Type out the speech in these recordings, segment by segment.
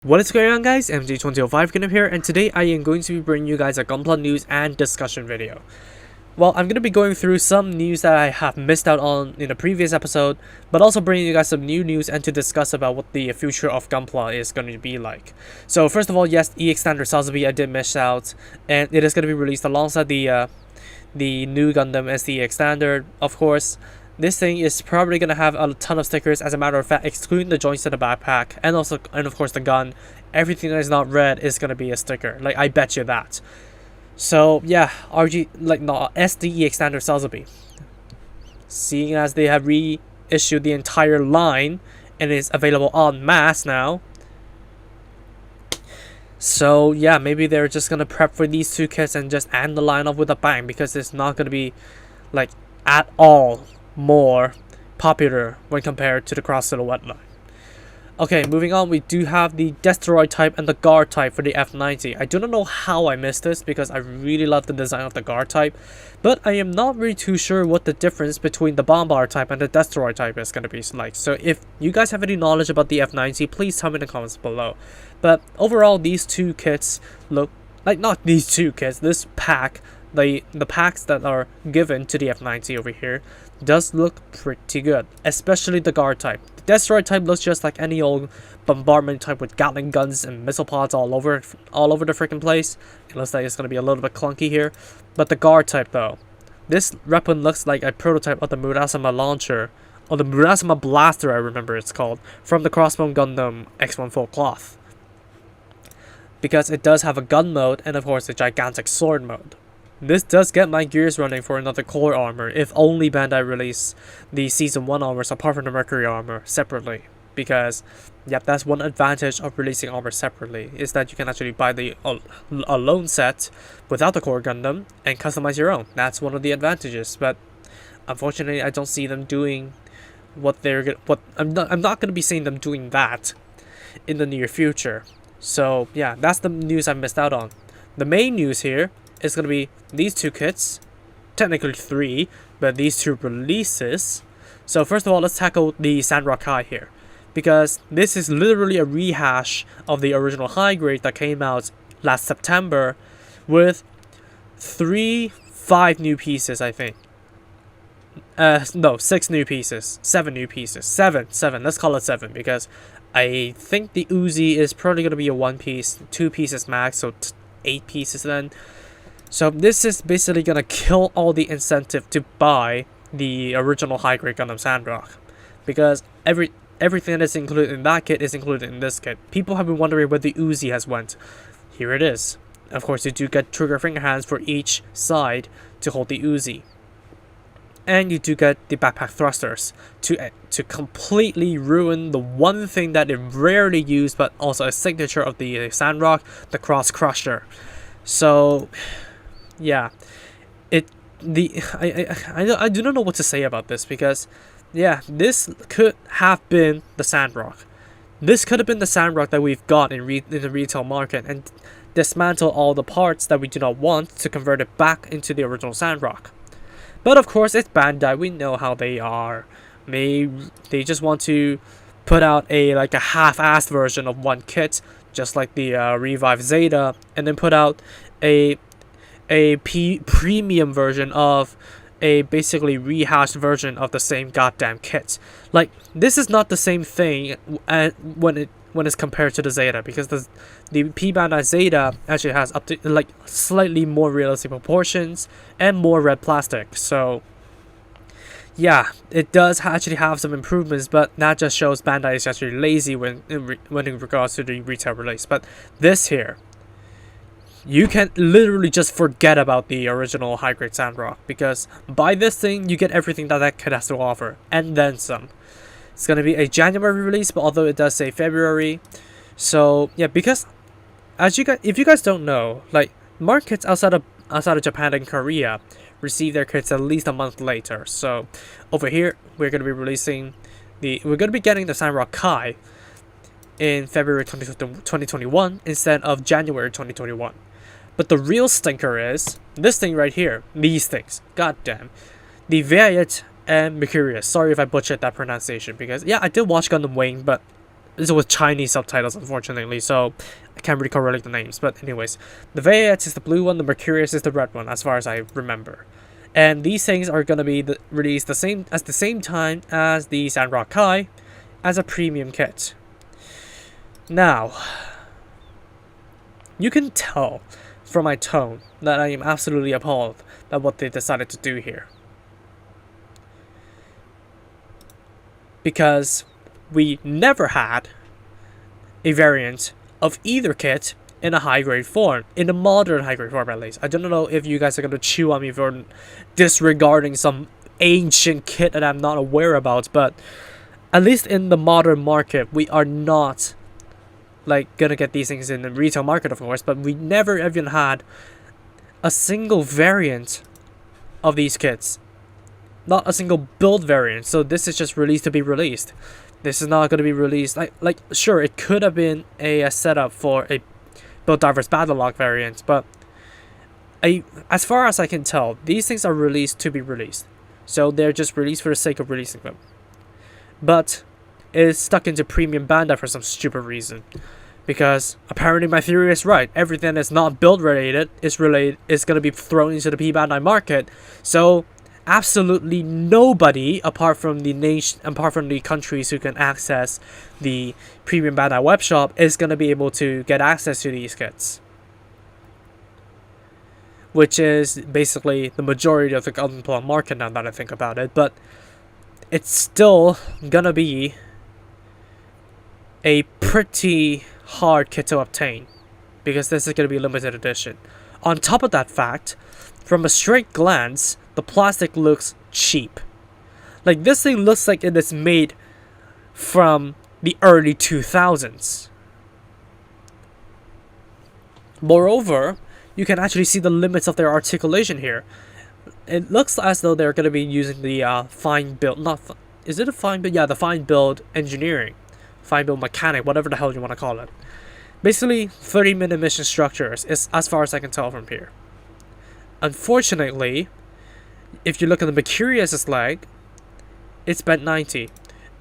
What is going on, guys? MJ2005 Kingdom here, and today I am going to be bringing you guys a Gunpla news and discussion video. Well, I'm going to be going through some news that I have missed out on in a previous episode, but also bringing you guys some new news and to discuss about what the future of Gunpla is going to be like. So first of all, yes, EX Standard Sotheby I did miss out, and it is going to be released alongside the new Gundam as the EX Standard, of course. This thing is probably going to have a ton of stickers, as a matter of fact, excluding the joints to the backpack, and of course the gun. Everything that is not red is going to be a sticker, like I bet you that. So yeah, SDE Standard Sotheby. Seeing as they have reissued the entire line and is available en masse now. So yeah, maybe they're just going to prep for these two kits and just end the line off with a bang, because it's not going to be like at all more popular when compared to the cross silhouette line. Okay, moving on, we do have the Destroy type and the Guard type for the F90. I do not know how I missed this, because I really love the design of the Guard type, but I am not really too sure what the difference between the Bombard type and the Destroy type is going to be like. So if you guys have any knowledge about the F90, please tell me in the comments below. But overall, these two kits look like, not these two kits, this pack, the packs that are given to the F90 over here does look pretty good, especially the Guard type. The Destroy type looks just like any old bombardment type with Gatling guns and missile pods all over the freaking place. It looks like it's going to be a little bit clunky here. But the Guard type though, this weapon looks like a prototype of the Murasama launcher, or the Murasama blaster I remember it's called, from the Crossbone Gundam X1 Full Cloth. Because it does have a gun mode and of course a gigantic sword mode. This does get my gears running for another core armor, if only Bandai release the Season 1 armors apart from the Mercury armor separately. Because, yep, that's one advantage of releasing armor separately, is that you can actually buy the alone set without the core Gundam and customize your own. That's one of the advantages, but unfortunately I don't see them doing I'm not going to be seeing them doing that in the near future. So yeah, that's the news I missed out on. The main news here is going to be these two kits, technically three, but these two releases. So first of all, let's tackle the Sandrock High here, because this is literally a rehash of the original high grade that came out last September with 5 new pieces, I think. No, 6 new pieces, 7 new pieces, 7, let's call it 7, because I think the Uzi is probably going to be a 1 piece, 2 pieces max, so 8 pieces then. So this is basically going to kill all the incentive to buy the original high-grade Gundam Sandrock, because everything that is included in that kit is included in this kit. People have been wondering where the Uzi has went. Here it is. Of course, you do get trigger finger hands for each side to hold the Uzi. And you do get the backpack thrusters to completely ruin the one thing that is rarely used but also a signature of the Sandrock, the Cross Crusher. So yeah, I do not know what to say about this, because yeah, this could have been the Sandrock. This could have been the Sandrock that we've got in the retail market, and dismantle all the parts that we do not want to convert it back into the original Sandrock. But of course, it's Bandai. We know how they are. They just want to put out a half-assed version of one kit, just like the Revive Zeta, and then put out a premium version of a basically rehashed version of the same goddamn kit. Like, this is not the same thing when it's compared to the Zeta, because the P-Bandai Zeta actually has up to slightly more realistic proportions and more red plastic. So yeah, it does actually have some improvements, but that just shows Bandai is actually lazy when in regards to the retail release. But this here, you can literally just forget about the original high-grade Sandrock, because by this thing you get everything that kit has to offer, and then some. It's going to be a January release, but although it does say February. So yeah, because if you guys don't know, like, markets outside of Japan and Korea receive their kits at least a month later. So over here we're going to be getting the Sandrock Kai in February 2021 instead of January 2021. But the real stinker is this thing right here. These things. Goddamn. The Vayeate and Mercurius. Sorry if I butchered that pronunciation, because yeah, I did watch Gundam Wing, but It's with Chinese subtitles, unfortunately, so I can't really correlate the names. But anyways, the Vayeate is the blue one, the Mercurius is the red one, as far as I remember. And these things are gonna be released the same time as the Sandrock Kai, as a premium kit. Now, you can tell from my tone that I am absolutely appalled at what they decided to do here. Because we never had a variant of either kit in a high-grade form, in a modern high-grade form at least. I don't know if you guys are going to chew on me for disregarding some ancient kit that I'm not aware about, but at least in the modern market, we are not like gonna get these things in the retail market, of course, but we never even had a single variant of these kits. Not a single build variant, so this is just released to be released. This is not going to be released, like sure, it could have been a setup for a Build Diverse Battle Log variant, but as far as I can tell, these things are released to be released. So they're just released for the sake of releasing them. But it is stuck into Premium Bandai for some stupid reason. Because apparently my theory is right. Everything that's not build related is going to be thrown into the P-Bandai market. So absolutely nobody apart from the countries who can access the Premium Bandai web shop is going to be able to get access to these kits, which is basically the majority of the Gunpla market now that I think about it. But it's still gonna be a pretty hard kit to obtain because this is gonna be a limited edition. On top of that fact, from a straight glance, the plastic looks cheap. Like, this thing looks like it is made from the early 2000s. Moreover, you can actually see the limits of their articulation here. It looks as though they're going to be using the fine build, is it a fine build? Yeah, the fine build engineering, fine build mechanic, whatever the hell you want to call it. Basically, 30-minute mission structures, is as far as I can tell from here. Unfortunately, if you look at the Mercurius' leg, it's bent 90.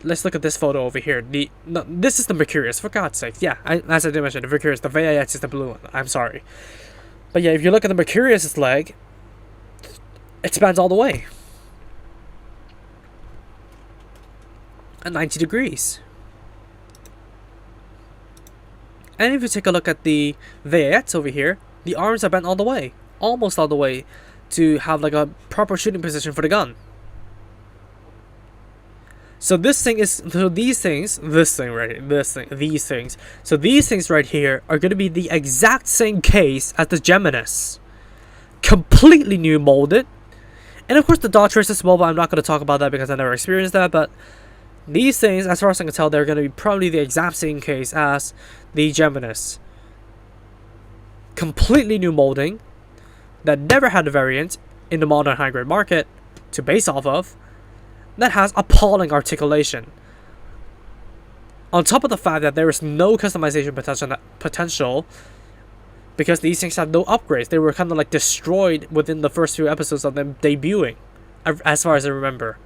Let's look at this photo over here. This is the Mercurius, for God's sake. Yeah, as I did mention, the Mercurius, the Vayeate is the blue one. I'm sorry. But yeah, if you look at the Mercurius' leg, it spans all the way. At 90 degrees. And if you take a look at the Vayeate over here, the arms are bent all the way. Almost all the way to have like a proper shooting position for the gun. So these things right here are going to be the exact same case as the Geminis. Completely new molded. And of course the dot trace as well, but I'm not going to talk about that because I never experienced that. But these things, as far as I can tell, they're going to be probably the exact same case as the Geminis. Completely new molding that never had a variant in the modern high-grade market to base off of, that has appalling articulation. On top of the fact that there is no customization potential because these things have no upgrades. They were kind of like destroyed within the first few episodes of them debuting, as far as I remember.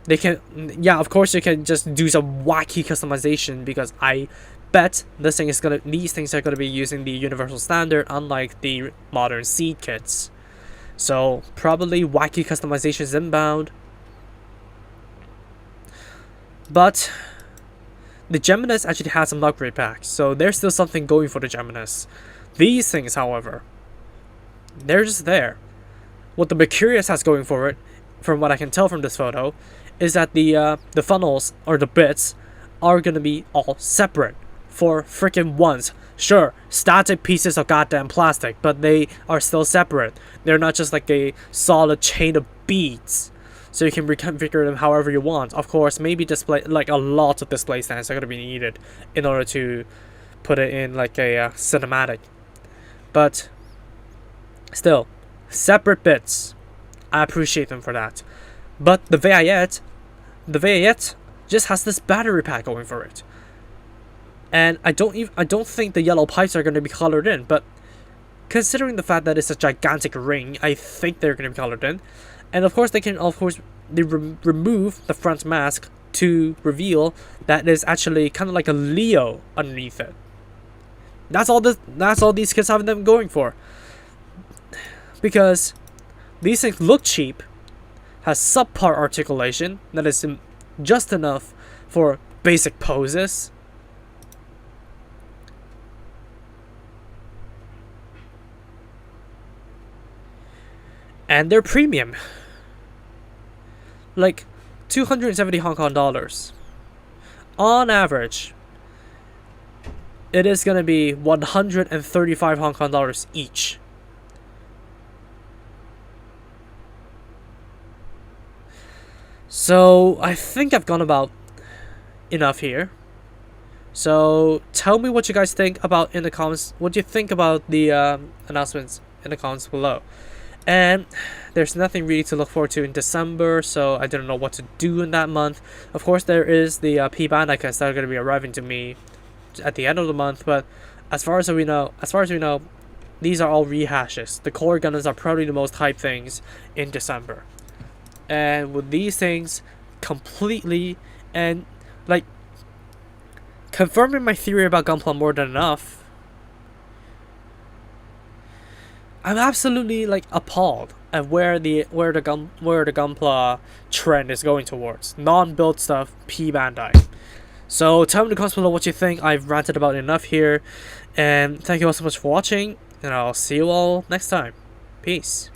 They can, yeah, of course you can just do some wacky customization because I bet these things are gonna be using the universal standard, unlike the modern seed kits. So probably wacky customizations inbound. But the Geminis actually has some upgrade packs, so there's still something going for the Geminis. These things, however, they're just there. What the Mercurius has going for it, from what I can tell from this photo, is that the funnels or the bits are gonna be all separate for freaking once. Sure, static pieces of goddamn plastic, but they are still separate. They're not just like a solid chain of beads. So you can reconfigure them however you want. Of course, maybe display, like a lot of display stands are going to be needed in order to put it in like a cinematic. But still, separate bits. I appreciate them for that. But the Vayeate just has this battery pack going for it. And I don't think the yellow pipes are going to be colored in, but considering the fact that it's a gigantic ring, I think they're going to be colored in. And of course, they can remove the front mask to reveal that there's actually kind of like a Leo underneath it. That's all these kits have them going for. Because these things look cheap, has subpar articulation that is just enough for basic poses. And they're premium. Like 270 Hong Kong dollars. On average, it is going to be 135 Hong Kong dollars each. So I think I've gone about enough here. So tell me what you guys think about in the comments. What do you think about the announcements in the comments below? And there's nothing really to look forward to in December, so I don't know what to do in that month. Of course, there is the P-Bandai kits that are going to be arriving to me at the end of the month. But as far as we know, these are all rehashes. The core Gundams are probably the most hyped things in December. And with these things completely and like confirming my theory about Gunpla more than enough, I'm absolutely like appalled at where the Gunpla trend is going towards. Non-build stuff, P-Bandai. So tell me in the comments below what you think. I've ranted about enough here, and thank you all so much for watching, and I'll see you all next time. Peace.